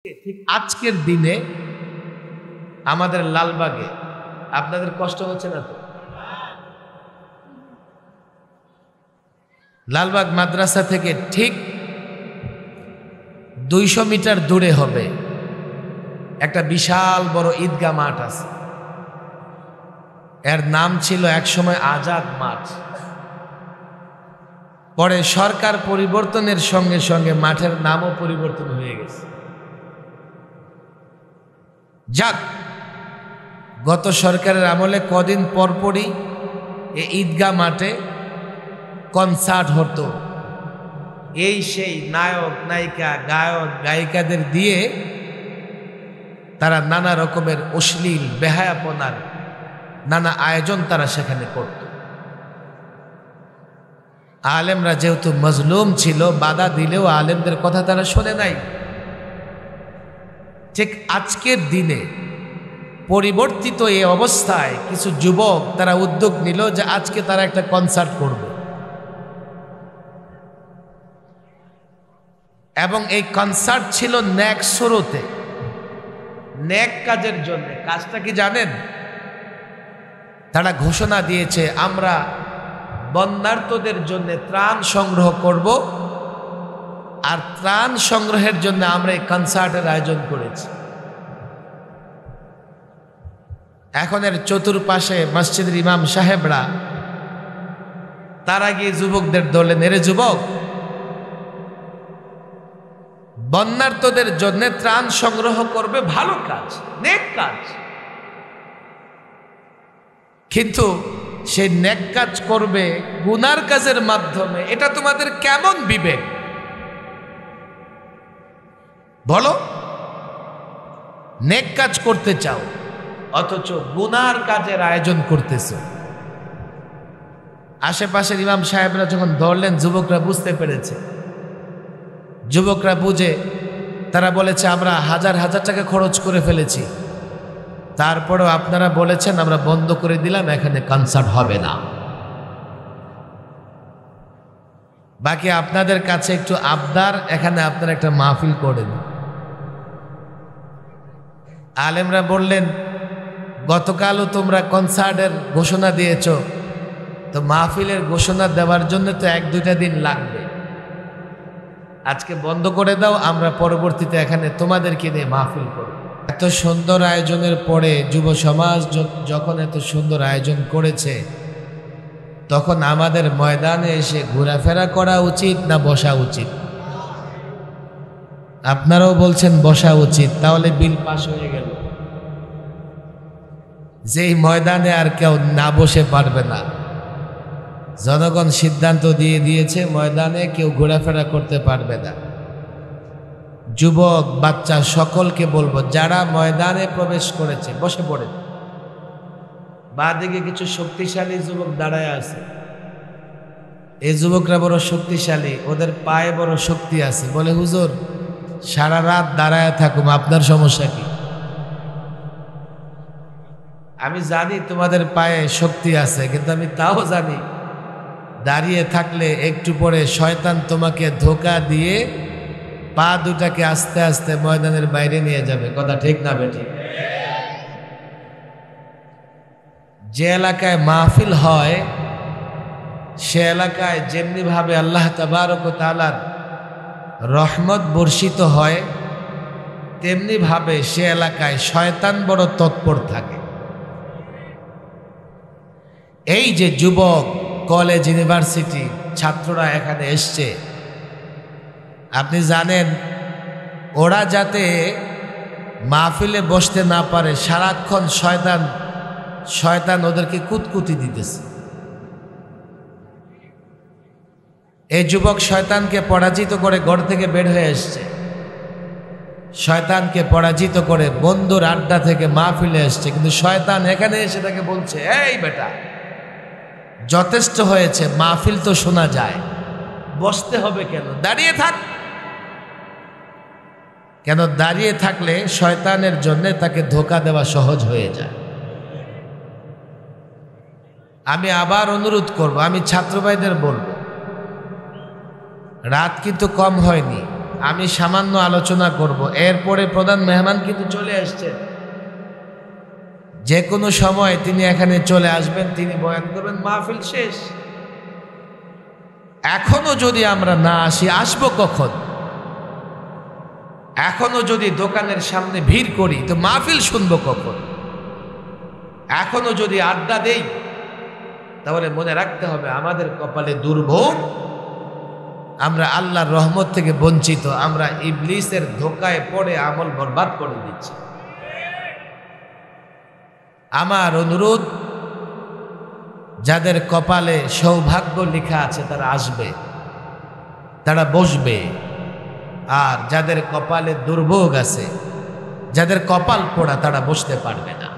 ঠিক আজকের দিনে আমাদের লালবাগে আপনাদের কষ্ট হচ্ছে না তো? লালবাগ মাদ্রাসা থেকে ঠিক 200 মিটার দূরে হবে একটা বিশাল বড় ঈদগাহ মাঠ আছে। এর নাম ছিল একসময় আজাদ মাঠ। পরে সরকার পরিবর্তনের সঙ্গে সঙ্গে মাঠের নামও পরিবর্তন হয়ে গেছে। যাক, গত সরকারের আমলে কদিন পরপরই এই ঈদগাহ মাঠে কনসার্ট হতো। এই সেই নায়ক নায়িকা গায়ক গায়িকাদের দিয়ে তারা নানা রকমের অশ্লীল বেহায়াপনার নানা আয়োজন তারা সেখানে করত। আলেমরা যেহেতু মজলুম ছিল, বাধা দিলেও আলেমদের কথা তারা শোনে নাই। ঠিক আজকের দিনে পরিবর্তিত এই অবস্থায় কিছু যুবক তারা উদ্যোগ নিল যে আজকে তারা একটা কনসার্ট করবে এবং এই কনসার্ট ছিল নেক শুরুতে, নেক কাজের জন্য। কাজটা কি জানেন? তারা ঘোষণা দিয়েছে আমরা বন্যার্তদের জন্য ত্রাণ সংগ্রহ করব, আর ত্রাণ সংগ্রহের জন্য আমরা এই কনসার্টের আয়োজন করেছি। এখন এর চতুর্পাশে মসজিদের ইমাম সাহেবরা তারা গিয়ে যুবকদের দলে নেড়ে, যুবক, বন্যার্তদের জন্য ত্রাণ সংগ্রহ করবে, ভালো কাজ, নেক কাজ, কিন্তু সেই নেক কাজ করবে গুনার কাজের মাধ্যমে। এটা তোমাদের কেমন বিবেক বলো? নেক কাজ করতে চাও অথচ গুনার কাজের আয়োজন করতেছ। আশেপাশের ইমাম সাহেবরা যখন ধরলেন, যুবকরা বুঝতে পেরেছে। যুবকরা বুঝে তারা বলেছে আমরা হাজার হাজার টাকা খরচ করে ফেলেছি, তারপরেও আপনারা বলেছেন আমরা বন্ধ করে দিলাম, এখানে কনসার্ট হবে না। বাকি আপনাদের কাছে একটু আবদার, এখানে আপনারা একটা মাহফিল করেন। আলেমরা বললেন গতকালও তোমরা কনসার্টের ঘোষণা দিয়েছ, তো মাহফিলের ঘোষণা দেওয়ার জন্য তো 1-2টা দিন লাগবে, আজকে বন্ধ করে দাও, আমরা পরবর্তীতে এখানে তোমাদেরকে নিয়ে মাহফিল করব। এত সুন্দর আয়োজনের পরে যুব সমাজ যখন এত সুন্দর আয়োজন করেছে, তখন আমাদের ময়দানে এসে ঘোরাফেরা করা উচিত না বসা উচিত? আপনারাও বলছেন বসা উচিত, তাহলে বিল পাস হয়ে গেল। যেই ময়দানে আর কেউ না বসে পারবে না, জনগণ সিদ্ধান্ত দিয়ে দিয়েছে ময়দানে কেউ ঘোরাফেরা করতে পারবে না। যুবক বাচ্চা সকলকে বলবো, যারা ময়দানে প্রবেশ করেছে বসে পড়ে। বাদিকে কিছু শক্তিশালী যুবক দাঁড়ায় আছে, এই যুবকরা বড় শক্তিশালী, ওদের পায়ে বড় শক্তি আছে। বলে হুজুর সারা রাত দাঁড়ায় থাকুম, আপনার সমস্যা কি? আমি জানি তোমাদের পায়ে শক্তি আছে, কিন্তু আমি তাও জানি দাঁড়িয়ে থাকলে একটু পরে শয়তান তোমাকে ধোঁকা দিয়ে পা দুটাকে আস্তে আস্তে ময়দানের বাইরে নিয়ে যাবে। কথা ঠিক না বেঠিক? যে এলাকায় মাহফিল হয় সে এলাকায় যেমনি ভাবে আল্লাহ তাবারক ওয়া তাআলার রহমত বর্ষিত হয়, তেমনি ভাবে সে এলাকায় শয়তান বড় তৎপর থাকে। এই যে যুবক, কলেজ, ইউনিভার্সিটি ছাত্ররা এখানে এসছে, আপনি জানেন ওরা যাতে মাহফিলে বসতে না পারে, সারাক্ষণ শয়তান ওদেরকে কুতকুতি দিতেছে। এই যুবক শয়তানকে পরাজিত করে ঘর থেকে বের হয়ে এসছে, শয়তানকে পরাজিত করে বন্ধুর আড্ডা থেকে মাহফিলে এসছে, কিন্তু শয়তান এখানে এসে তাকে বলছে, এই বেটা যথেষ্ট হয়েছে, মাহফিল তো শোনা যায়, বসতে হবে কেন, দাঁড়িয়ে থাক। কেন দাঁড়িয়ে থাকলে শয়তানের জন্য তাকে ধোঁকা দেওয়া সহজ হয়ে যায়। আমি আবার অনুরোধ করব, আমি ছাত্র ভাইদের বলবো, রাত কিন্তু কম হয়নি, আমি সামান্য আলোচনা করব, এরপরে প্রধান মেহমান কিন্তু চলে আসছেন। যে কোনো সময় তিনি এখানে চলে আসবেন, তিনি বয়ান করবেন, মাহফিল শেষ। এখনো যদি আমরা না আসি, আসবো কখন? এখনো যদি দোকানের সামনে ভিড় করি, তো মাহফিল শুনবো কখন? এখনো যদি আড্ডা দেই, তাহলে মনে রাখতে হবে আমাদের কপালে দুর্ভোগ, আমরা আল্লাহর রহমত থেকে বঞ্চিত, আমরা ইবলিসের ধোকায় পড়ে আমল বরবাদ করে দিচ্ছি। আমার অনুরোধ, যাদের কপালে সৌভাগ্য লেখা আছে তারা আসবে, তারা বসবে। আর যাদের কপালে দুর্ভোগ আছে, যাদের কপাল পোড়া, তারা বসতে পারবে না।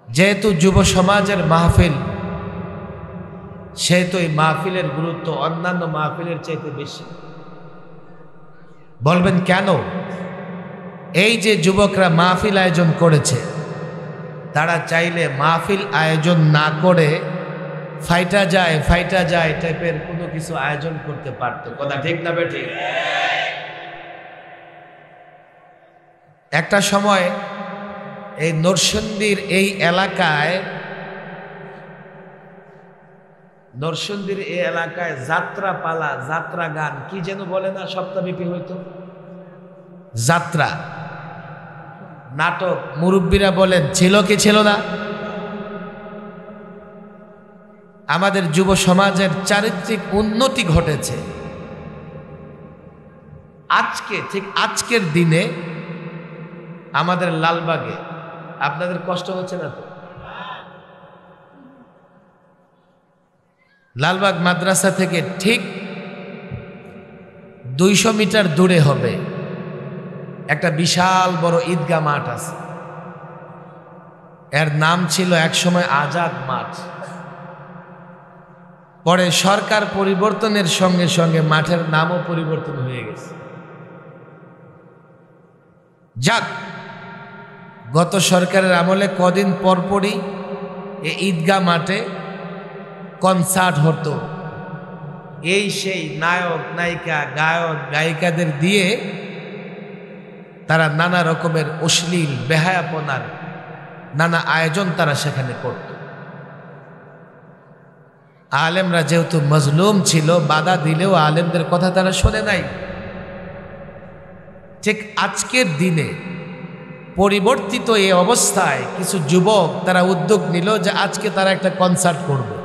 যেহেতু যুব সমাজের মাহফিল, সেহেতু এই মাহফিলের গুরুত্ব অন্যান্য মাহফিলের চাইতে বেশি। বলবেন কেন? এই যে যুবকরা মাহফিল আয়োজন করেছে, তারা চাইলে মাহফিল আয়োজন না করে ফাইটা যায় টাইপের কোনো কিছু আয়োজন করতে পারত। কথা ঠিক না বেঠিক? একটা সময় এই নরসিংদীর এই এলাকায় যাত্রা পালা, যাত্রা গান কি যেন বলে না, সপ্তাহব্যাপী হইতো যাত্রা নাটক। মুরব্বীরা বলেন ছিল কি ছিল না? আমাদের যুব সমাজের চারিত্রিক উন্নতি ঘটেছে। ঠিক আজকের দিনে আমাদের লালবাগে, আপনাদের কষ্ট হচ্ছে না তো? লালবাগ মাদ্রাসা থেকে ঠিক 200 মিটার দূরে হবে একটা বিশাল বড় ঈদগাহ মাঠ আছে। এর নাম ছিল একসময় আজাদ মাঠ। পরে সরকার পরিবর্তনের সঙ্গে সঙ্গে মাঠের নামও পরিবর্তন হয়ে গেছে। যাক, গত সরকারের আমলে কদিন পরপরই এই ঈদগাহ মাঠে কনসার্ট হতো। এই সেই নায়ক নায়িকা, গায়ক গায়িকাদের দিয়ে তারা নানা রকমের অশ্লীল বেহায়াপনার নানা আয়োজন তারা সেখানে করত। আলেমরা যেহেতু মজলুম ছিল, বাধা দিলেও আলেমদের কথা তারা শোনে নাই। ঠিক আজকের দিনে পরিবর্তিত এই অবস্থায় কিছু যুবক তারা উদ্যোগ নিল যে আজকে তারা একটা কনসার্ট করবে,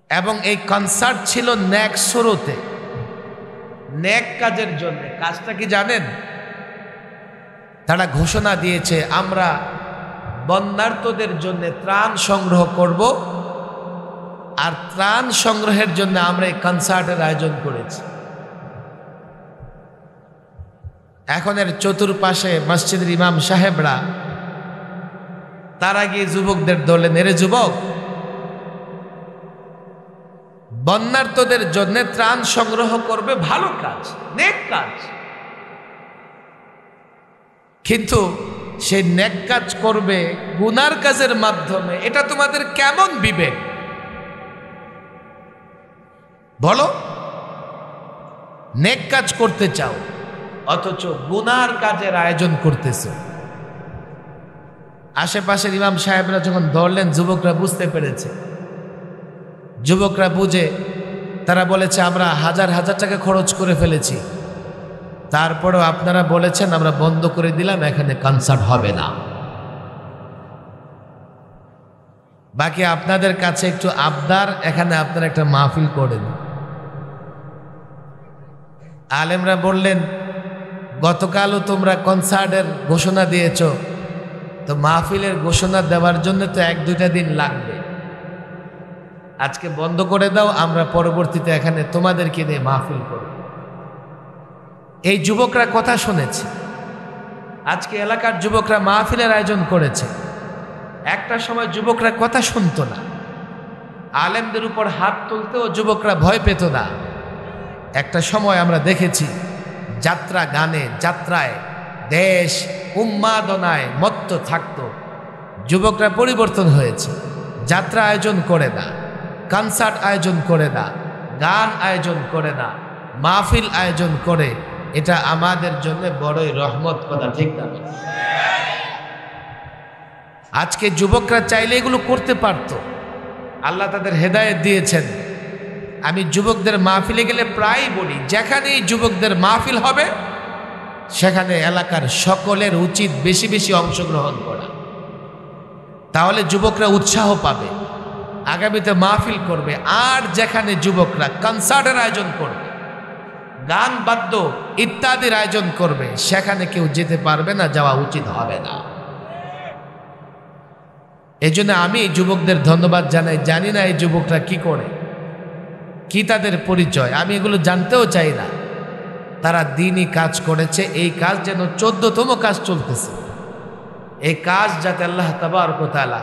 এবং এই কনসার্ট ছিল নেক শুরুতে, নেক কাজের জন্য। কাজটা কি জানেন? তারা ঘোষণা দিয়েছে আমরা বন্যার্তদের জন্য ত্রাণ সংগ্রহ করব, আর ত্রাণ সংগ্রহের জন্য আমরা এই কনসার্টের আয়োজন করেছি। এখন এর চতুর্পাশে মসজিদের ইমাম সাহেবরা তারা গিয়ে যুবকদের দলে নেড়ে, যুবক, বন্যার্তদের জন্য ত্রাণ সংগ্রহ করবে, ভালো কাজ, নেক কাজ, কিন্তু সেই নেক কাজ করবে গুনার কাজের মাধ্যমে। এটা তোমাদের কেমন বিবেক বলো? নেক কাজ করতে চাও, অথচ গুনার কাজের আয়োজন করতেছে। আশেপাশের ইমাম সাহেবরা যখন ধরলেন, যুবকরা বুঝতে পেরেছে। যুবকরা বুঝে তারা বলেছে আমরা হাজার হাজার টাকা খরচ করে ফেলেছি, তারপরেও আপনারা বলেছেন আমরা বন্ধ করে দিলাম, এখানে কনসার্ট হবে না। বাকি আপনাদের কাছে একটু আবদার, এখানে আপনারা একটা মাহফিল করেন। আলেমরা বললেন গতকালও তোমরা কনসার্টের ঘোষণা দিয়েছ, তো মাহফিলের ঘোষণা দেওয়ার জন্য তো 1-2টা দিন লাগবে, আজকে বন্ধ করে দাও, আমরা পরবর্তীতে এখানে তোমাদেরকে নিয়ে মাহফিল করব। এই যুবকরা কথা শুনেছে। আজকে এলাকার যুবকরা মাহফিলের আয়োজন করেছে। একটা সময় যুবকরা কথা শুনতো না, আলেমদের উপর হাত তুলতেও যুবকরা ভয় পেত না। একটা সময় আমরা দেখেছি যাত্রা গানে, যাত্রায় দেশ উন্মাদনায় মত্ত থাকতো। যুবকরা পরিবর্তন হয়েছে, যাত্রা আয়োজন করে না, কনসার্ট আয়োজন করে না, গান আয়োজন করে না, মাহফিল আয়োজন করে, এটা আমাদের জন্য বড়ই রহমত, কথা ঠিক না? আজকে যুবকরা চাইলে এগুলো করতে পারত, আল্লাহ তাদের হেদায়েত দিয়েছেন। আমি যুবকদের মাহফিলে গেলে প্রায় বলি, যেখানেই যুবকদের মাহফিল হবে সেখানে এলাকার সকলের উচিত বেশি বেশি অংশগ্রহণ করা। তাহলে যুবকরা উৎসাহ পাবে, আগামীতে মাহফিল করবে। আর যেখানে যুবকরা কনসার্টের আয়োজন করবে, গান বাদ্য ইত্যাদির আয়োজন করবে, সেখানে কেউ যেতে পারবে না, যাওয়া উচিত হবে না। এই জন্য আমি যুবকদের ধন্যবাদ জানাই। জানি না এই যুবকরা কি করে, কি তাদের পরিচয়, আমি এগুলো জানতেও চাই না। তারা দিনই কাজ করেছে, এই কাজ যেন 14তম কাজ চলতেছে। এই কাজ যাতে আল্লাহ তাবারক ওয়া তাআলা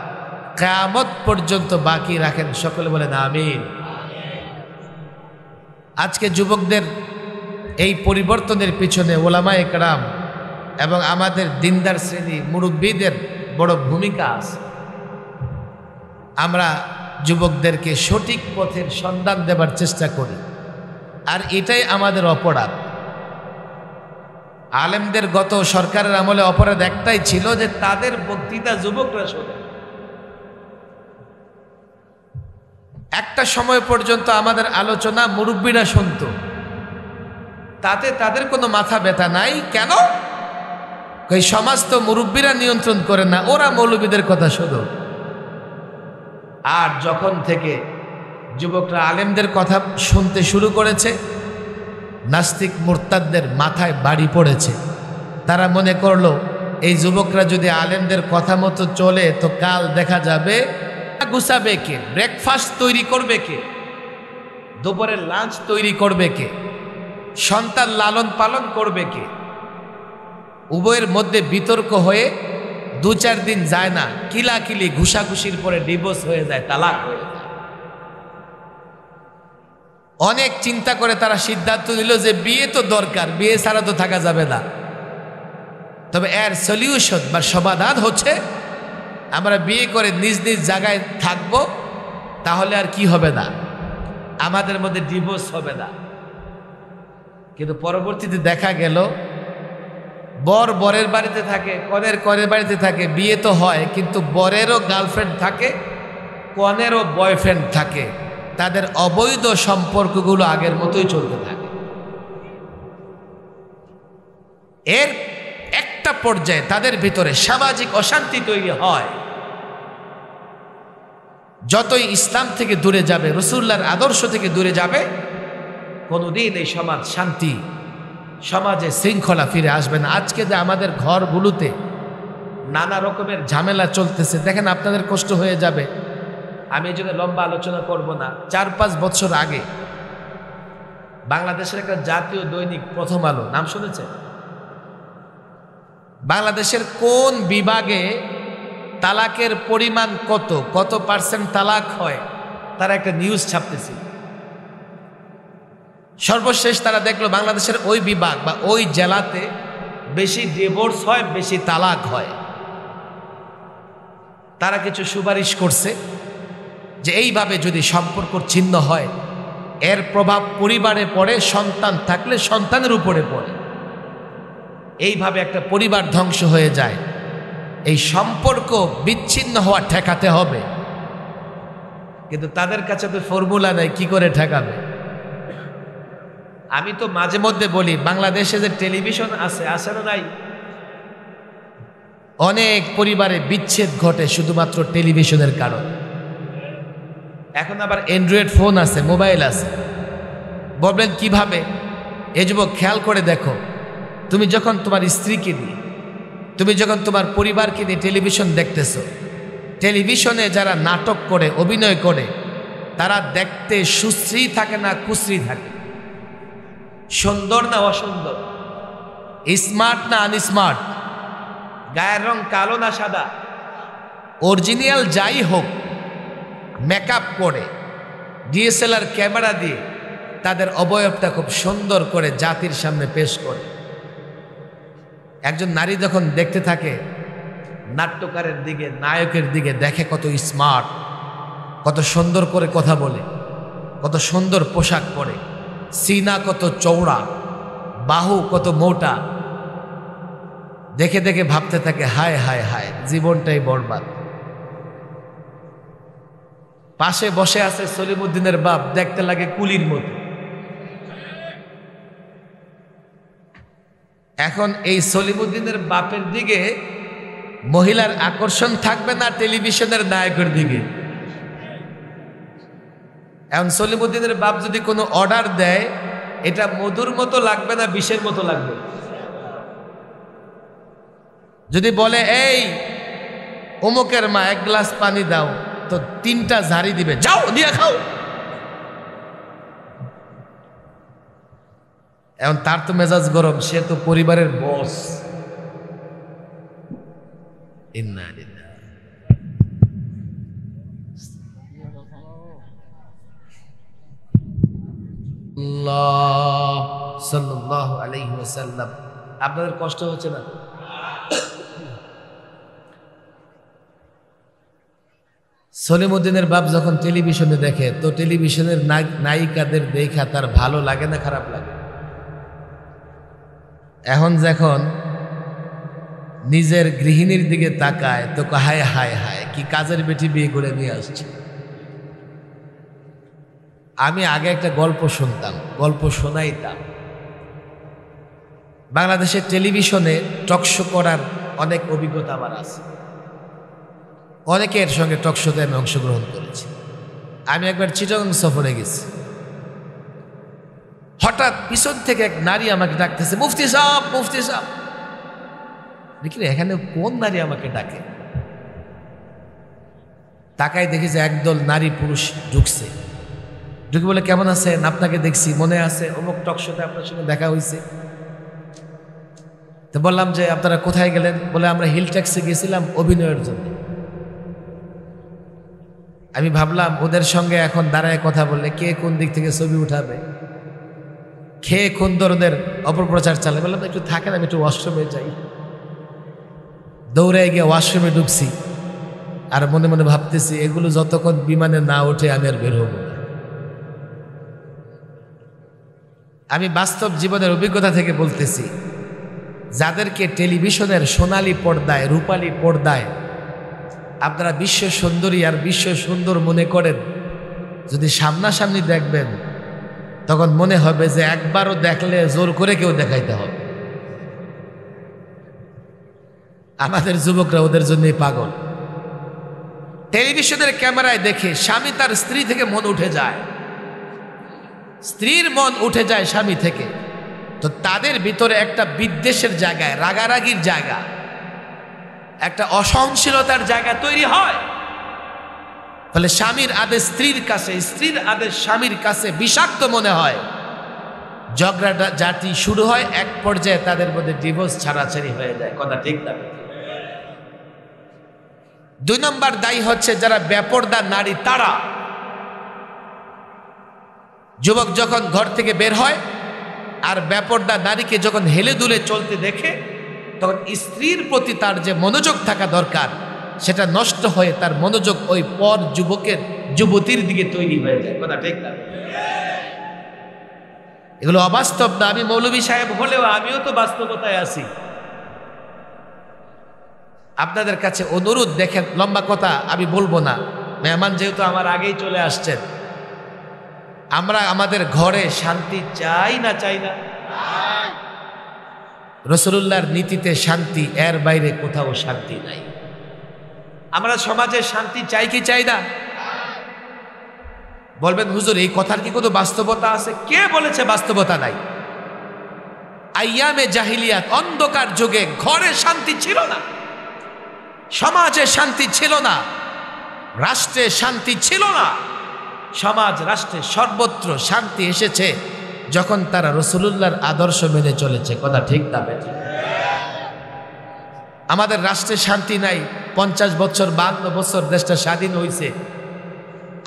কিয়ামত পর্যন্ত বাকি রাখেন, সকলে বলেন আমিন। আজকে যুবকদের এই পরিবর্তনের পিছনে ওলামায়ে কেরাম এবং আমাদের দিনদার শ্রেণী মুরব্বীদের বড় ভূমিকা আছে। আমরা যুবকদেরকে সঠিক পথের সন্ধান দেবার চেষ্টা করি, আর এটাই আমাদের অপরাধ। আলেমদের গত সরকারের আমলে অপরাধ একটাই ছিল যে তাদের বক্তৃতা যুবকরা শোনে। একটা সময় পর্যন্ত আমাদের আলোচনা মুরব্বীরা শুনত, তাতে তাদের কোনো মাথা ব্যথা নাই। কেন? এই সমাজ তো মুরব্বীরা নিয়ন্ত্রণ করে না, ওরা মৌলবীদের কথা শুধু। আর যখন থেকে যুবকরা আলেমদের কথা শুনতে শুরু করেছে, নাস্তিক মুরতাদদের মাথায় বাড়ি পড়েছে। তারা মনে করলো এই যুবকরা যদি আলেমদের কথা মতো চলে তো কাল দেখা যাবে গুছাবে কে, ব্রেকফাস্ট তৈরি করবে কে, দুপুরের লাঞ্চ তৈরি করবে কে, সন্তান লালন পালন করবে কে। উভয়ের মধ্যে বিতর্ক হয়ে 2-4 দিন যায় না, কিলাকিলি ঘুষাঘুষির পরে ডিভোর্স হয়ে যায়, তালাক হয়ে যায়। অনেক চিন্তা করে তারা সিদ্ধান্ত নিল যে বিয়ে তো দরকার, বিয়ে ছাড়া তো থাকা যাবে না। তবে এর সলিউশন বা সমাধান হচ্ছে আমরা বিয়ে করে নিজ নিজ জায়গায় থাকব, তাহলে আর কি হবে না, আমাদের মধ্যে ডিভোর্স হবে না। কিন্তু পরবর্তীতে দেখা গেল বর বরের বাড়িতে থাকে, কনের বাড়িতে থাকে, বিয়ে তো হয় কিন্তু বরেরও গার্লফ্রেন্ড থাকে, কনেরও বয়ফ্রেন্ড থাকে, তাদের অবৈধ সম্পর্কগুলো আগের মতোই চলতে থাকে। এর একটা পর্যায়ে তাদের ভিতরে সামাজিক অশান্তি তৈরি হয়। যতই ইসলাম থেকে দূরে যাবে, রাসূলুল্লাহর আদর্শ থেকে দূরে যাবে, কোনোদিন এই সমাজ শান্তি, সমাজে শৃঙ্খলা ফিরে আসবে না। আজকে যে আমাদের ঘরগুলোতে নানা রকমের ঝামেলা চলতেছে, দেখেন আপনাদের কষ্ট হয়ে যাবে। আমি এই জন্য লম্বা আলোচনা করব না। 4-5 বছর আগে বাংলাদেশের একটা জাতীয় দৈনিক প্রথম আলো, নাম শুনেছেন? বাংলাদেশের কোন বিভাগে তালাকের পরিমাণ কত পার্সেন্ট তালাক হয়, তারা একটা নিউজ ছাপতেছে। সর্বশেষ তারা দেখলো বাংলাদেশের ওই বিভাগ বা ওই জেলাতে বেশি ডিভোর্স হয়, বেশি তালাক হয়। তারা কিছু সুপারিশ করছে যে এইভাবে যদি সম্পর্ক ছিন্ন হয়, এর প্রভাব পরিবারে পড়ে, সন্তান থাকলে সন্তানের উপরে পড়ে, এইভাবে একটা পরিবার ধ্বংস হয়ে যায়। এই সম্পর্ক বিচ্ছিন্ন হওয়া ঠেকাতে হবে, কিন্তু তাদের কাছে তো ফর্মুলা নাই, কি করে ঠেকাবে। আমি তো মাঝে মধ্যে বলি, বাংলাদেশে যে টেলিভিশন আছে না নাই, অনেক পরিবারে বিচ্ছেদ ঘটে শুধুমাত্র টেলিভিশনের কারণে। এখন আবার অ্যান্ড্রয়েড ফোন আছে, মোবাইল আছে। বলবেন কিভাবে? এই যুবক খেয়াল করে দেখো, তুমি যখন তোমার স্ত্রীকে নিয়ে, তুমি যখন তোমার পরিবারকে নিয়ে টেলিভিশন দেখতেছো, টেলিভিশনে যারা নাটক করে, অভিনয় করে, তারা দেখতে সুশ্রী থাকে না কুশ্রী থাকে, সুন্দর না অসুন্দর, স্মার্ট না আনস্মার্ট, গায়ের রং কালো না সাদা, অরিজিনাল যাই হোক, মেকআপ করে ডিএসএলআর ক্যামেরা দিয়ে তাদের অবয়বটা খুব সুন্দর করে জাতির সামনে পেশ করে। একজন নারী যখন দেখতে থাকে, নাট্যকারের দিকে, নায়কের দিকে দেখে কত স্মার্ট, কত সুন্দর করে কথা বলে, কত সুন্দর পোশাক পরে, সিনা কত চওড়া, বাহু কত মোটা। দেখে দেখে ভাবতে থাকে হায় হায় হায়, জীবনটাই বরবাদ। পাশে বসে আছে সলিমুদ্দিনের বাপ, দেখতে লাগে কুলির মতো। এখন এই সলিমুদ্দিনের বাপের দিকে মহিলার আকর্ষণ থাকবে না টেলিভিশনের নায়কের দিকে? এখন সলিমুদ্দিনের বাপ যদি কোনো অর্ডার দেয়, এটা মধুর মতো লাগবে না বিষের মতো লাগবে? যদি বলে এই অমুকের মা এক গ্লাস পানি দাও, তো 3টা ঝাড়ি দিবে, যাও দিয়ে খাও। এখন তার তো মেজাজ গরম, সে তো পরিবারের বস। সাল্লাল্লাহু আলাইহি ওয়াসাল্লাম। আপনাদের কষ্ট হচ্ছে না? সলিমুদ্দিনের বাপ যখন টেলিভিশনে দেখে, তো টেলিভিশনের নায়িকাদের দেখা তার ভালো লাগে না খারাপ লাগে? এখন যখন নিজের গৃহিণীর দিকে তাকায়, তো হায় হায় হায়, কি কাজের বেটি বিয়ে করে নিয়ে আসছে। আমি আগে একটা গল্প শুনতাম, গল্প শোনাইতাম। বাংলাদেশের টেলিভিশনে টকশো করার অনেক অভিজ্ঞতা আমার আছে, অনেকের সঙ্গে টকশোতে আমি অংশগ্রহণ করেছি। আমি একবার চিটাগং সফরে গেছি, হঠাৎ পিছন থেকে এক নারী আমাকে ডাকতেছে, মুফতি সাহেব, মুফতি সাহেব। দেখি এখানে কোন নারী আমাকে ডাকে, তাকাই দেখি যে একদল নারী পুরুষ ঢুকছে। ঢুকে বলে, কেমন আছেন? আপনাকে দেখছি, মনে আছে অমুক টকশোতে আপনার সঙ্গে দেখা হয়েছে। তো বললাম যে আপনারা কোথায় গেলেন? বলে আমরা হিল ট্যাক্সে গেছিলাম অভিনয়ের জন্য। আমি ভাবলাম ওদের সঙ্গে এখন দাঁড়ায় কথা বললে কে কোন দিক থেকে ছবি উঠাবে, খেয়ে কোন ধরনের অপপ্রচার চালাবে। বললাম একটু থাকেন, আমি একটু ওয়াশরুমে যাই। দৌড়ে গিয়ে ওয়াশরুমে ঢুকছি, আর মনে মনে ভাবতেছি এগুলো যতক্ষণ বিমানে না ওঠে আমি আর বের হব না। আমি বাস্তব জীবনের অভিজ্ঞতা থেকে বলতেছি, যাদেরকে টেলিভিশনের সোনালী পর্দায়, রূপালী পর্দায় আপনারা বিশ্ব সুন্দরী আর বিশ্ব সুন্দর মনে করেন, যদি সামনাসামনি দেখবেন তখন মনে হবে যে একবারও দেখলে জোর করে কেউ দেখাইতে হবে। আমাদের যুবকরা ওদের জন্যই পাগল। টেলিভিশনের ক্যামেরায় দেখে স্বামী তার স্ত্রী থেকে মন উঠে যায়, স্ত্রীর মন উঠে যায় স্বামী থেকে, তো তাদের ভিতরে একটা বিদ্বেষের জায়গায়, রাগারাগির জায়গা, একটা অসহনশীলতার জায়গা তৈরি হয়। ফলে স্বামীর আদেশ স্ত্রীর কাছে, স্ত্রীর আদেশ স্বামীর কাছে বিষাক্ত মনে হয়। ঝগড়াটা জাতি শুরু হয়, এক পর্যায়ে তাদের মধ্যে ডিভোর্স ছাড়াছাড়ি হয়ে যায়। কথা ঠিক না? 2 নম্বর দায়ী হচ্ছে যারা বেপরদা নারী, তারা। যুবক যখন ঘর থেকে বের হয় আর বেপরদা নারীকে যখন হেলে দুলে চলতে দেখে, তখন স্ত্রীর প্রতি তার যে মনোযোগ থাকা দরকার সেটা নষ্ট হয়ে তার মনোযোগ ওই পর যুবকের, যুবতীর দিকে তৈরি হয়ে যায়। কথা ঠিক না? এগুলো অবাস্তব না। আমি মৌলভী সাহেব হলেও আমিও তো বাস্তবতায় আছি। আপনাদের কাছে অনুরোধ, দেখেন লম্বা কথা আমি বলবো না, মেহমান যেহেতু আমার আগেই চলে আসছেন, আমরা আমাদের ঘরে শান্তি চাই না চাই না? রাসূলুল্লাহর নীতিতে শান্তি, এর বাইরে কোথাও শান্তি নাই। আমরা সমাজে শান্তি চাই কি চাই না? বলবেন হুজুর এই কথার কি কোনো বাস্তবতা আছে? কে বলেছে বাস্তবতা নাই? আইয়ামে জাহিলিয়াত, অন্ধকার যুগে ঘরে শান্তি ছিল না, সমাজে শান্তি ছিল না, রাষ্ট্রে শান্তি ছিল না। সমাজ রাষ্ট্রে সর্বত্র শান্তি এসেছে যখন তারা রাসূলুল্লাহর আদর্শ মেনে চলেছে। কথা ঠিক না? আমাদের রাষ্ট্রে শান্তি নাই। 50 বছর 52 বছর দেশটা স্বাধীন হয়েছে।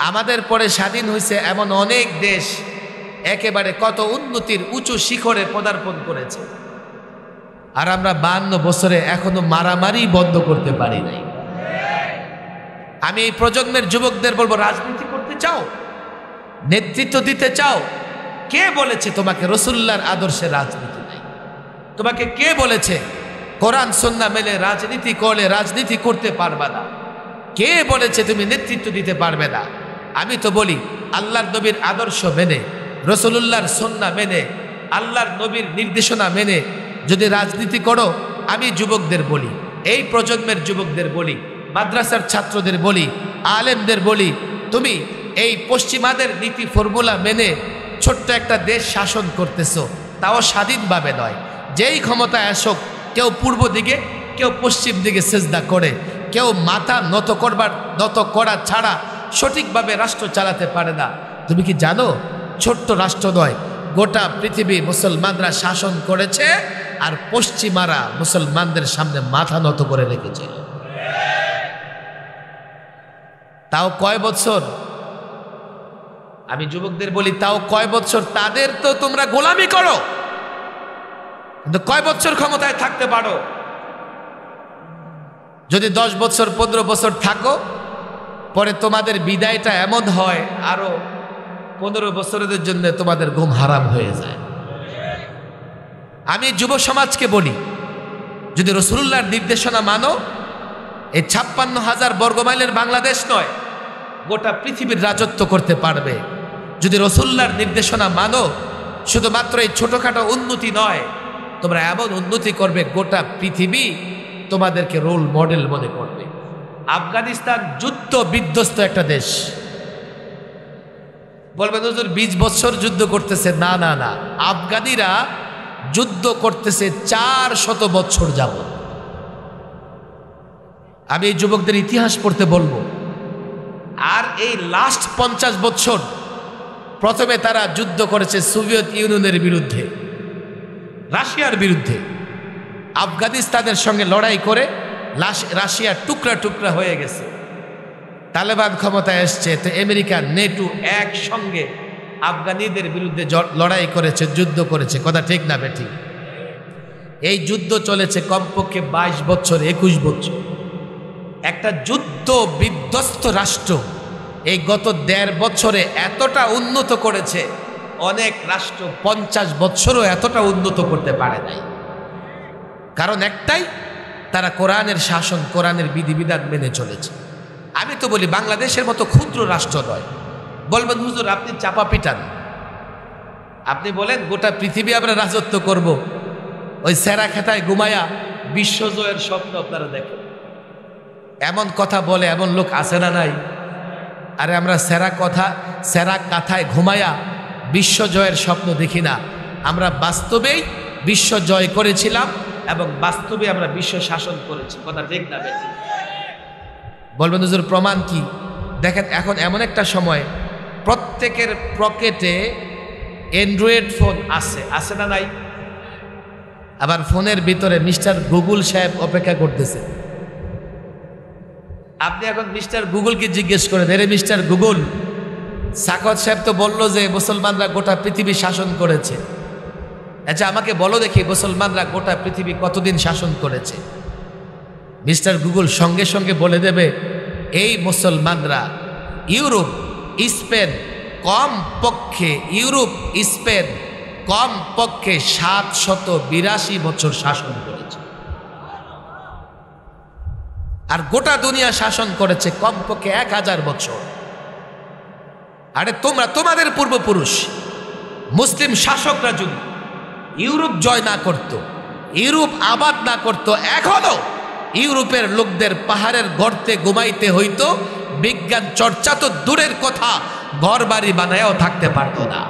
আমাদের পরে স্বাধীন হয়েছে এমন অনেক দেশ একেবারে কত উন্নতির উঁচু শিখরে পদার্পণ করেছে, আর আমরা 52 বছরে এখনো মারামারি বন্ধ করতে পারি নাই। আমি এই প্রজন্মের যুবকদের বলবো, রাজনীতি করতে চাও, নেতৃত্ব দিতে চাও, কে বলেছে তোমাকে রাসূলুল্লাহর আদর্শে রাজনীতি নাই? তোমাকে কে বলেছে কোরআন সুন্নাহ মেনে রাজনীতি করলে রাজনীতি করতে পারবে না? কে বলেছে তুমি নেতৃত্ব দিতে পারবে না? আমি তো বলি, আল্লাহর নবীর আদর্শ মেনে, রাসূলুল্লাহর সুন্নাহ মেনে, আল্লাহর নবীর নির্দেশনা মেনে যদি রাজনীতি করো, আমি যুবকদের বলি, এই প্রজন্মের যুবকদের বলি, মাদ্রাসার ছাত্রদের বলি, আলেমদের বলি, তুমি এই পশ্চিমাদের নীতি ফর্মুলা মেনে ছোট্ট একটা দেশ শাসন করতেছো, তাও স্বাধীনভাবে নয়। যেই ক্ষমতায় আসুক, কেউ পূর্ব দিকে, কেউ পশ্চিম দিকে সেজদা করে, কেউ মাথা নত করা ছাড়া সঠিকভাবে রাষ্ট্র চালাতে পারে না। তুমি কি জানো, ছোট্ট রাষ্ট্র নয়, গোটা পৃথিবী মুসলমানরা শাসন করেছে, আর পশ্চিমারা মুসলমানদের সামনে মাথা নত করে রেখেছিল। তাও কয় বছর? আমি যুবকদের বলি, তাও কয় বছর? তাদের তো তোমরা গোলামি করো, কিন্তু কয় বছর ক্ষমতায় থাকতে পারো? যদি 10 বছর 15 বছর থাকো, পরে তোমাদের বিদায়টা এমন হয়, আরো 15 বছরের জন্য তোমাদের ঘুম হারাম হয়ে যায়। আমি যুব সমাজকে বলি, যদি রাসূলুল্লাহর নির্দেশনা মানো, এই 56,000 বর্গমাইলের বাংলাদেশ নয়, গোটা পৃথিবীর রাজত্ব করতে পারবে। যদি রাসূলুল্লাহর নির্দেশনা মানো, শুধুমাত্র এই ছোটখাটো উন্নতি নয়, তোমরা এমন উন্নতি করবে, গোটা পৃথিবী তোমাদেরকে রোল মডেল মনে করবে। আফগানিস্তান যুদ্ধ বিধ্বস্ত একটা দেশ। বলবেন হুজুর 20 বছর যুদ্ধ করতেছে। না না না, আফগানিরা যুদ্ধ করতেছে 400 বছর যাবত। আমি এই যুবকদের ইতিহাস পড়তে বলবো। আর এই লাস্ট 50 বছর প্রথমে তারা যুদ্ধ করেছে সোভিয়েত ইউনিয়নের বিরুদ্ধে, রাশিয়ার বিরুদ্ধে। আফগানিস্তানের সঙ্গে লড়াই করে রাশিয়া টুকরা টুকরা হয়ে গেছে। তালেবান ক্ষমতায় এসছে, তো আমেরিকা, নেটো একসঙ্গে আফগানিদের বিরুদ্ধে লড়াই করেছে, যুদ্ধ করেছে। কথা ঠিক না বেটি? এই যুদ্ধ চলেছে কমপক্ষে 22 বছর, 21 বছর। একটা যুদ্ধ বিধ্বস্ত রাষ্ট্র এই গত 1.5 বছরে এতটা উন্নত করেছে, অনেক রাষ্ট্র 50 বছরও এতটা উন্নত করতে পারে নাই। কারণ একটাই, তারা কোরআনের শাসন, কোরআনের বিধিবিধান মেনে চলেছে। আমি তো বলি, বাংলাদেশের মতো ক্ষুদ্র রাষ্ট্র নয়। বলবেন হুজুর আপনি চাপা পিটান, আপনি বলেন গোটা পৃথিবী আমরা রাজত্ব করব, ওই সেরা খেতায় ঘুমায়া বিশ্বজয়ের স্বপ্ন আপনারা দেখেন। এমন কথা বলে এমন লোক আছে না নাই? আরে আমরা সেরা কাথায় ঘুমায়া বিশ্বজয়ের স্বপ্ন দেখি না, আমরা বাস্তবেই বিশ্ব জয় করেছিলাম এবং বাস্তবে আমরা বিশ্ব শাসন করেছি। কথা ঠিক না বেশি? বলবেন হুজুর প্রমাণ কি? দেখেন, এখন এমন একটা সময় প্রত্যেকের পকেটে অ্যান্ড্রয়েড ফোন আছে না নাই? আবার ফোনের ভিতরে মিস্টার গুগল সাহেব অপেক্ষা করতেছে। আপনি এখন মিস্টার গুগলকে জিজ্ঞেস করেন, এরে মিস্টার গুগল, সাকত সাহেব তো বললো যে মুসলমানরা গোটা পৃথিবী শাসন করেছে, আচ্ছা আমাকে বলো দেখি মুসলমানরা গোটা পৃথিবী কতদিন শাসন করেছে? মিস্টার গুগল সঙ্গে সঙ্গে বলে দেবে, এই মুসলমানরা ইউরোপ স্পেন কমপক্ষে 782 বছর শাসন করেছে। আর গোটা দুনিয়া শাসন করেছে কমপক্ষে 1000 বছর। আরে তোমাদের পূর্বপুরুষ মুসলিম শাসকরা যদি ইউরোপ জয় না করত, ইউরোপ আবাদ না করত, এখনো ইউরোপের লোকদের পাহাড়ের গর্তে ঘুমাইতে হইতো, বিজ্ঞান চর্চা তো দূরের কথা, ঘর বাড়ি বানায়ও থাকতে পারত না।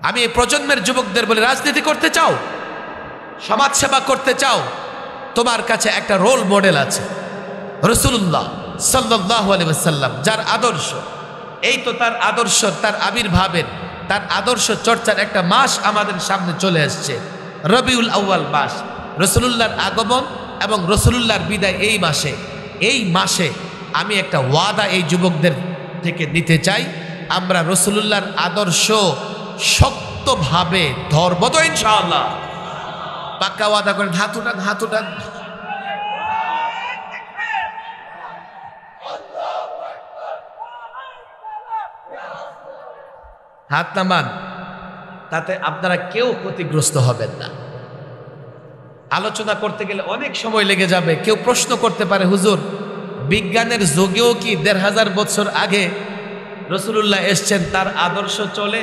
আমি এই প্রজন্মের যুবকদের বলে, রাজনীতি করতে চাও, সমাজ সেবা করতে চাও, তোমার কাছে একটা রোল মডেল আছে, রাসূলুল্লাহ সাল্লাল্লাহু আলাইহি ওয়াসাল্লাম, যার আদর্শ, এই তো তার আদর্শ, তার আবির্ভাবের, তার আদর্শ চর্চার একটা মাস আমাদের সামনে চলে আসছে, রবিউল আউয়াল মাস। রাসূলুল্লাহর আগমন এবং রাসূলুল্লাহর বিদায় এই মাসে আমি একটা ওয়াদা এই যুবকদের থেকে নিতে চাই, আমরা রাসূলুল্লাহর আদর্শ শক্তভাবে ধরব তো ইনশাআল্লাহ। পাক্কা ওয়াদা করেন, হাত উঠান। হাত নামান, তাতে আপনারা কেউ ক্ষতিগ্রস্ত হবেন না। আলোচনা করতে গেলে অনেক সময় লেগে যাবে। কেউ প্রশ্ন করতে পারে, হুজুর বিজ্ঞানের যুগেও কি ১৫০০ বছর আগে রাসূলুল্লাহ এসছেন, তার আদর্শ চলে?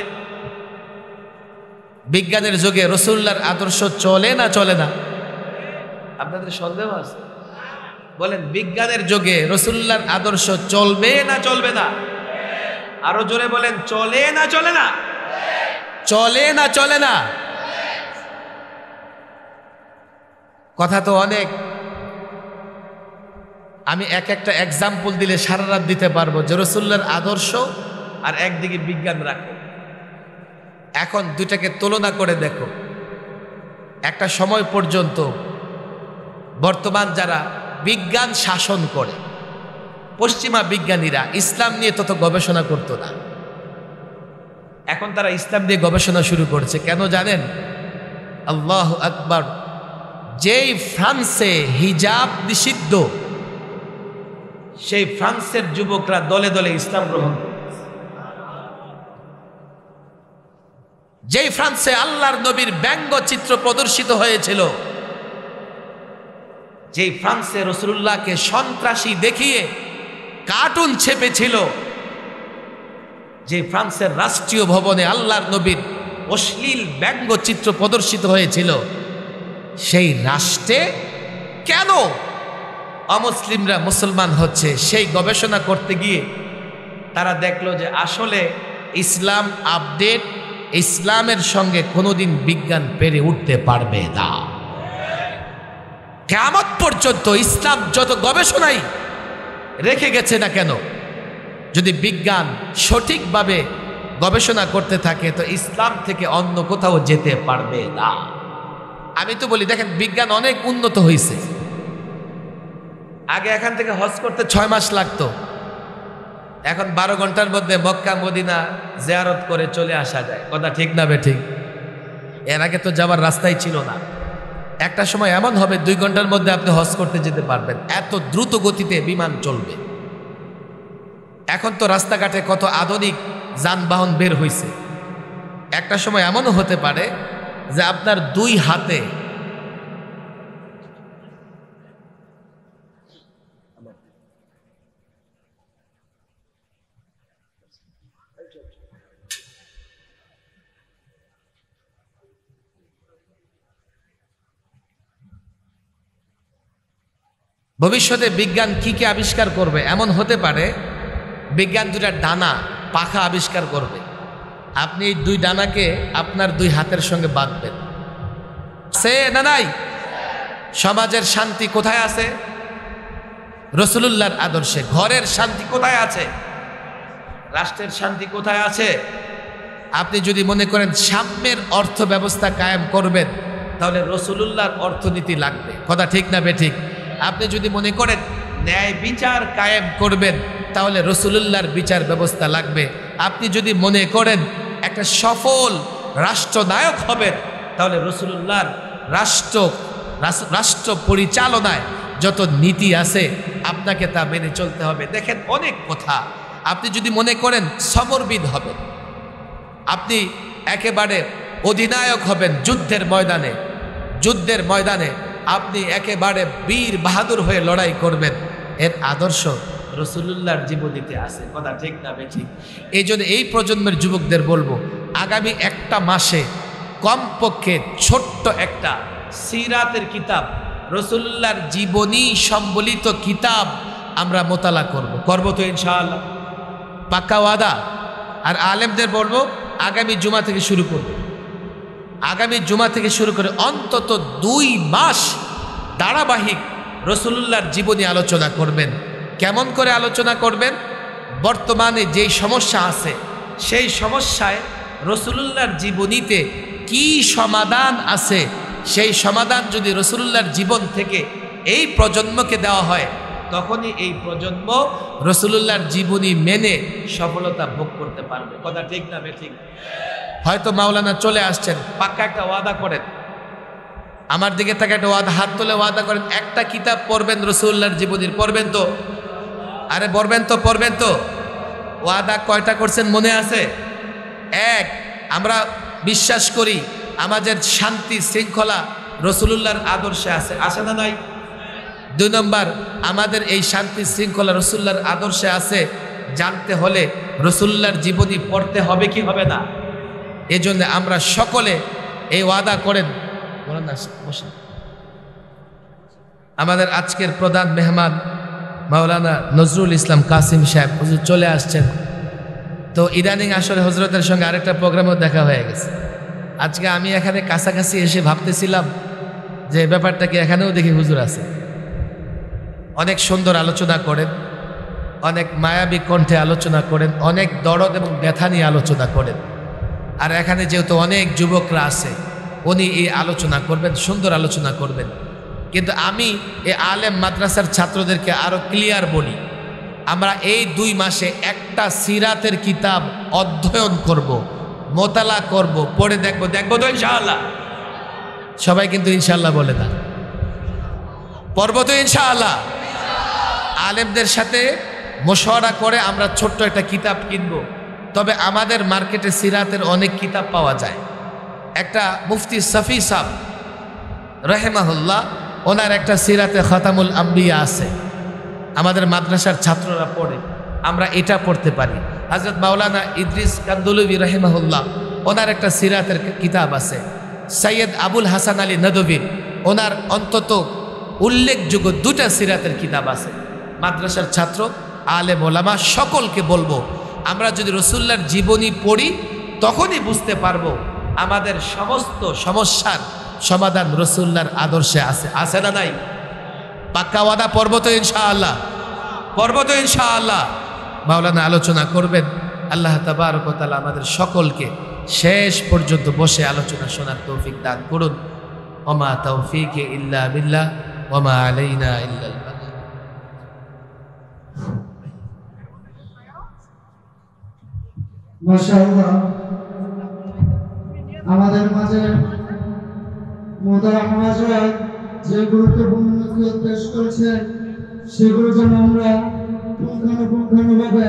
বিজ্ঞানের যুগে রাসূলুল্লাহর আদর্শ চলে না চলে না? আপনাদের সন্দেহ আছে? বলেন, বিজ্ঞানের যুগে রাসূলুল্লাহর আদর্শ চলবে না চলবে না? আরো জোরে বলেন, চলে না চলে না? চলে না চলে না? কথা তো অনেক, আমি একটা এক্সাম্পল দিলে সারা রাত দিতে পারবো যে রাসূলুল্লাহর আদর্শ আর একদিকে বিজ্ঞান রাখো। এখন দুইটাকে তুলনা করে দেখো। একটা সময় পর্যন্ত বর্তমান যারা বিজ্ঞান শাসন করে, পশ্চিমা বিজ্ঞানীরা ইসলাম নিয়ে তত গবেষণা করতো না। এখন তারা ইসলাম নিয়ে গবেষণা শুরু করেছে। কেন জানেন? আল্লাহু আকবার। যেই ফ্রান্সে হিজাব নিষিদ্ধ, সেই ফ্রান্সের যুবকরা দলে দলে ইসলাম গ্রহণ করেছে। যেই ফ্রান্সে আল্লাহর নবীর ব্যঙ্গচিত্র প্রদর্শিত হয়েছিল, যেই ফ্রান্সে রাসূলুল্লাহকে সন্ত্রাসী দেখিয়ে কার্টুন ছেপেছিল, যে ফ্রান্সের রাষ্ট্রীয় ভবনে আল্লাহর নবীর অশ্লীল ব্যঙ্গচিত্র প্রদর্শিত হয়েছিল, সেই রাষ্ট্রে কেন অমুসলিমরা মুসলমান হচ্ছে, সেই গবেষণা করতে গিয়ে তারা দেখলো যে আসলে ইসলাম আপডেট, ইসলামের সঙ্গে কোনোদিন বিজ্ঞান পেরে উঠতে পারবে না। কিয়ামত পর্যন্ত ইসলাম যত গবেষণাই রেখে গেছে না কেন, যদি বিজ্ঞান সঠিকভাবে গবেষণা করতে থাকে তো ইসলাম থেকে অন্য কোথাও যেতে পারবে না। আমি তো বলি, দেখেন বিজ্ঞান অনেক উন্নত হয়েছে। আগে এখান থেকে হজ করতে 6 মাস লাগতো, এখন 12 ঘন্টার মধ্যে মক্কা মদিনা জিয়ারত করে চলে আসা যায়। কথা ঠিক না বেঠিক? এর আগে তো যাওয়ার রাস্তাই ছিল না। একটা সময় এমন হবে 2 ঘন্টার মধ্যে আপনি হজ করতে যেতে পারবেন, এত দ্রুত গতিতে বিমান চলবে। এখন তো রাস্তাঘাটে কত আধুনিক যানবাহন বের হয়েছে। একটা সময় এমনও হতে পারে যে আপনার 2 হাতে ভবিষ্যতে বিজ্ঞান কি কি আবিষ্কার করবে, এমন হতে পারে বিজ্ঞান 2টা ডানা পাখা আবিষ্কার করবে। আপনি এই 2 ডানাকে আপনার 2 হাতের সঙ্গে বাঁধবেন। সে না নাই? সমাজের শান্তি কোথায় আছে? রাসূলুল্লাহর আদর্শে। ঘরের শান্তি কোথায় আছে? রাষ্ট্রের শান্তি কোথায় আছে? আপনি যদি মনে করেন সাম্যের অর্থ ব্যবস্থা কায়েম করবেন, তাহলে রাসূলুল্লাহর অর্থনীতি লাগবে। কথা ঠিক না বেঠিক? আপনি যদি মনে করেন ন্যায় বিচার কায়েম করবেন, তাহলে রাসূলুল্লাহর বিচার ব্যবস্থা লাগবে। আপনি যদি মনে করেন একটা সফল রাষ্ট্রনায়ক হবেন, তাহলে রাসূলুল্লাহর রাষ্ট্র পরিচালনায় যত নীতি আছে আপনাকে তা মেনে চলতে হবে। দেখেন অনেক কথা। আপনি যদি মনে করেন সমরবিদ হবেন, আপনি একেবারে অধিনায়ক হবেন যুদ্ধের ময়দানে আপনি একেবারে বীর বাহাদুর হয়ে লড়াই করবেন, এর আদর্শ রাসূলুল্লাহর জীবনীতে আছে। কথা ঠিক না বেঠিক? এই জন্য এই প্রজন্মের যুবকদের বলবো, আগামী 1টা মাসে কমপক্ষে ছোট্ট একটা সিরাতের কিতাব, রাসূলুল্লাহর জীবনী সম্বলিত কিতাব আমরা মোতালা করব তো ইনশাআল্লাহ? পাক্কা ওয়াদা? আর আলেমদের বলবো, আগামী জুমা থেকে শুরু করে অন্তত 2 মাস ধারাবাহিক রাসূলুল্লাহর জীবনী আলোচনা করবেন। কেমন করে আলোচনা করবেন? বর্তমানে যেই সমস্যা আছে, সেই সমস্যায় রাসূলুল্লাহর জীবনীতে কি সমাধান আছে, সেই সমাধান যদি রাসূলুল্লাহর জীবন থেকে এই প্রজন্মকে দেওয়া হয়, তখনই এই প্রজন্ম রাসূলুল্লাহর জীবনী মেনে সফলতা ভোগ করতে পারবে। কথা ঠিক না বেঠিক? হয়তো মাওলানা চলে আসছেন, পাক্কা একটা ওয়াদা করেন, আমার দিকে থেকে একটা ওয়াদা, হাত তুলে ওয়াদা করেন, একটা কিতাব পড়বেন রাসূলুল্লাহর জীবনীর। পড়বেন তো? আরে পড়বেন তো? ওয়াদা কয়টা করছেন মনে আছে? এক, আমরা বিশ্বাস করি আমাদের শান্তি শৃঙ্খলা রাসূলুল্লাহর আদর্শে আছে, আছে না নাই? 2 নম্বর, আমাদের এই শান্তি শৃঙ্খলা রাসূলুল্লাহর আদর্শে আছে জানতে হলে রাসূলুল্লাহর জীবনী পড়তে হবে কি হবে না? এজন্য আমরা সকলে এই ওয়াদা করেন। আমাদের আজকের প্রধান মেহমান মাওলানা নজরুল ইসলাম কাসিম সাহেব হুজুর চলে আসছেন। তো ইদানিং আসলে হজরতের সঙ্গে আরেকটা প্রোগ্রামও দেখা হয়ে গেছে। আজকে আমি এখানে কাছাকাছি এসে ভাবতেছিলাম যে ব্যাপারটা কি, এখানেও দেখি হুজুর আছে। অনেক সুন্দর আলোচনা করেন, অনেক মায়াবী কণ্ঠে আলোচনা করেন, অনেক দরদ এবং ব্যথা নিয়ে আলোচনা করেন। আর এখানে যেহেতু অনেক যুবকরা আছে, উনি এই আলোচনা করবেন, সুন্দর আলোচনা করবেন। কিন্তু আমি এই আলেম মাদ্রাসার ছাত্রদেরকে আরো ক্লিয়ার বলি, আমরা এই 2 মাসে একটা সিরাতের কিতাব অধ্যয়ন করব, মোতালা করব, পড়ে দেখব তো ইনশাআল্লাহ। সবাই কিন্তু ইনশাআল্লাহ বলে না, পড়ব তো ইনশাআল্লাহ। আলেমদের সাথে মশওয়ারা করে আমরা ছোট্ট একটা কিতাব কিনব। তবে আমাদের মার্কেটে সিরাতের অনেক কিতাব পাওয়া যায়। একটা মুফতি শফি সাহেব রাহিমাহুল্লাহ, ওনার একটা সিরাতে খাতামুল আম্বিয়া আছে, আমাদের মাদ্রাসার ছাত্ররা পড়ে, আমরা এটা পড়তে পারি। হযরত মাওলানা ইদ্রিস কান্দলুবি রাহিমাহুল্লাহ, ওনার একটা সিরাতের কিতাব আছে। সৈয়দ আবুল হাসান আলী নদভী, ওনার অন্তত উল্লেখযোগ্য 2টা সিরাতের কিতাব আছে। মাদ্রাসার ছাত্র, আলেম ওলামা সকলকে বলবো, আমরা যদি রাসূলুল্লাহর জীবনী পড়ি তখনই বুঝতে পারবো আমাদের সমস্ত সমস্যার সমাধান রাসূলুল্লাহর আদর্শে আছে, আছে না নাই? পাক্কা ওয়াদা, পড়ব তো ইনশাআল্লাহ, পড়ব তো ইনশাআল্লাহ। মাওলানা আলোচনা করবেন। আল্লাহ তাবারক ওয়া তাআলা আমাদের সকলকে শেষ পর্যন্ত বসে আলোচনা শোনার তৌফিক দান করুন। ওমা তাওফীকি ইল্লা বিল্লাহ ওমা আলাইনা ইল্লাল বালাগ। মাশাআল্লাহ, আমাদের মাঝে মুহতারাম হযরত যে গুরুত্বপূর্ণ নসিহত পেশ করেছেন, সেগুলোর জন্য আমরা পুঙ্খানুপুঙ্খানুভাবে